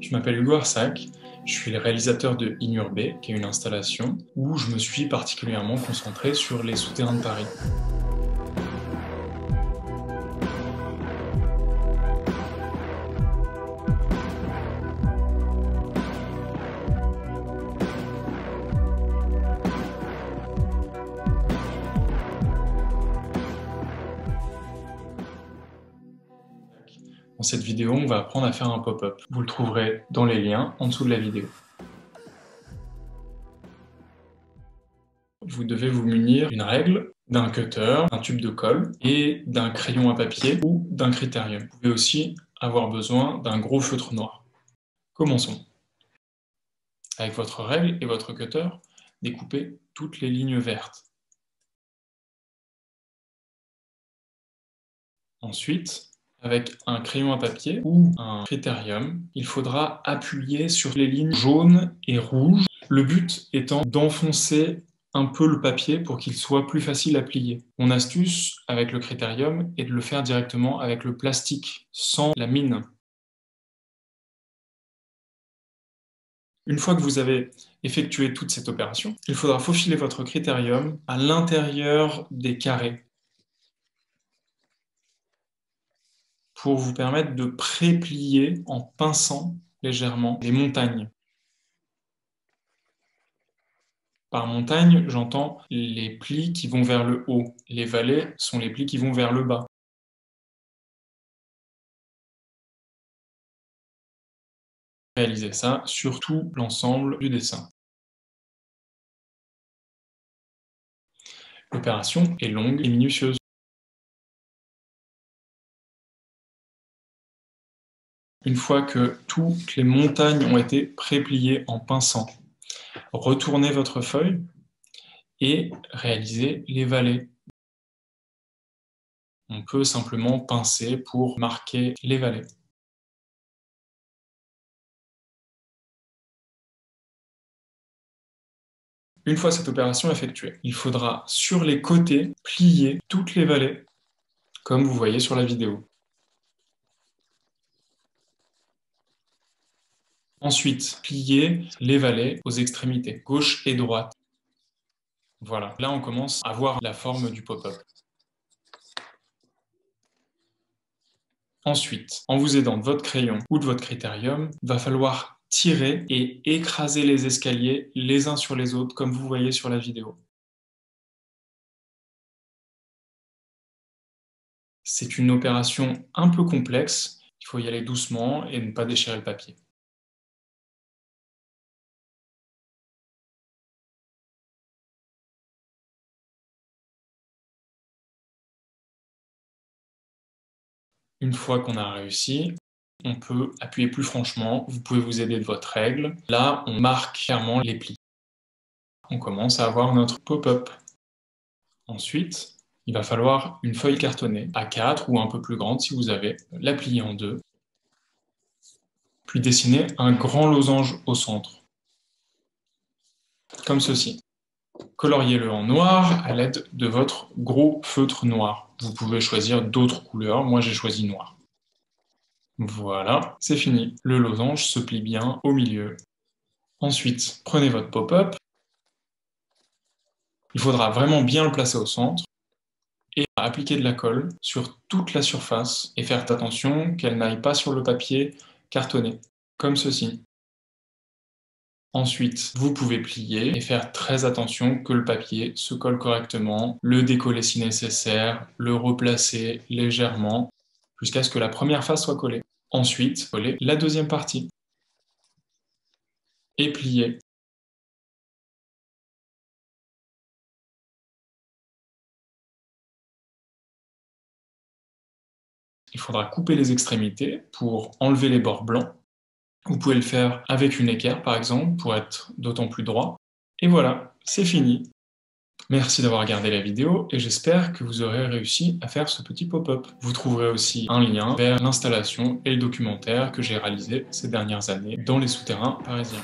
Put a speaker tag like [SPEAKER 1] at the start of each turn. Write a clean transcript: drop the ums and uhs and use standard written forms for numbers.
[SPEAKER 1] Je m'appelle Hugo Arsac, je suis le réalisateur de Inurbé, qui est une installation où je me suis particulièrement concentré sur les souterrains de Paris. Dans cette vidéo, on va apprendre à faire un pop-up. Vous le trouverez dans les liens en dessous de la vidéo. Vous devez vous munir d'une règle, d'un cutter, d'un tube de colle et d'un crayon à papier ou d'un critérium. Vous pouvez aussi avoir besoin d'un gros feutre noir. Commençons. Avec votre règle et votre cutter, découpez toutes les lignes vertes. Ensuite, avec un crayon à papier ou un critérium, il faudra appuyer sur les lignes jaunes et rouges, le but étant d'enfoncer un peu le papier pour qu'il soit plus facile à plier. Mon astuce avec le critérium est de le faire directement avec le plastique, sans la mine. Une fois que vous avez effectué toute cette opération, il faudra faufiler votre critérium à l'intérieur des carrés, pour vous permettre de pré-plier en pinçant légèrement les montagnes. Par montagne, j'entends les plis qui vont vers le haut. Les vallées sont les plis qui vont vers le bas. Réalisez ça sur tout l'ensemble du dessin. L'opération est longue et minutieuse. Une fois que toutes les montagnes ont été pré-pliées en pinçant, retournez votre feuille et réalisez les vallées. On peut simplement pincer pour marquer les vallées. Une fois cette opération effectuée, il faudra sur les côtés plier toutes les vallées, comme vous voyez sur la vidéo. Ensuite, plier les vallées aux extrémités, gauche et droite. Voilà, là on commence à voir la forme du pop-up. Ensuite, en vous aidant de votre crayon ou de votre critérium, il va falloir tirer et écraser les escaliers les uns sur les autres, comme vous voyez sur la vidéo. C'est une opération un peu complexe, il faut y aller doucement et ne pas déchirer le papier. Une fois qu'on a réussi, on peut appuyer plus franchement, vous pouvez vous aider de votre règle. Là, on marque clairement les plis. On commence à avoir notre pop-up. Ensuite, il va falloir une feuille cartonnée, A4 ou un peu plus grande si vous avez, la plier en deux, puis dessiner un grand losange au centre, comme ceci. Coloriez-le en noir à l'aide de votre gros feutre noir. Vous pouvez choisir d'autres couleurs, moi j'ai choisi noir. Voilà, c'est fini. Le losange se plie bien au milieu. Ensuite, prenez votre pop-up. Il faudra vraiment bien le placer au centre et appliquer de la colle sur toute la surface et faire attention qu'elle n'aille pas sur le papier cartonné, comme ceci. Ensuite, vous pouvez plier et faire très attention que le papier se colle correctement, le décoller si nécessaire, le replacer légèrement jusqu'à ce que la première face soit collée. Ensuite, coller la deuxième partie et plier. Il faudra couper les extrémités pour enlever les bords blancs. Vous pouvez le faire avec une équerre, par exemple, pour être d'autant plus droit. Et voilà, c'est fini. Merci d'avoir regardé la vidéo et j'espère que vous aurez réussi à faire ce petit pop-up. Vous trouverez aussi un lien vers l'installation et le documentaire que j'ai réalisé ces dernières années dans les souterrains parisiens.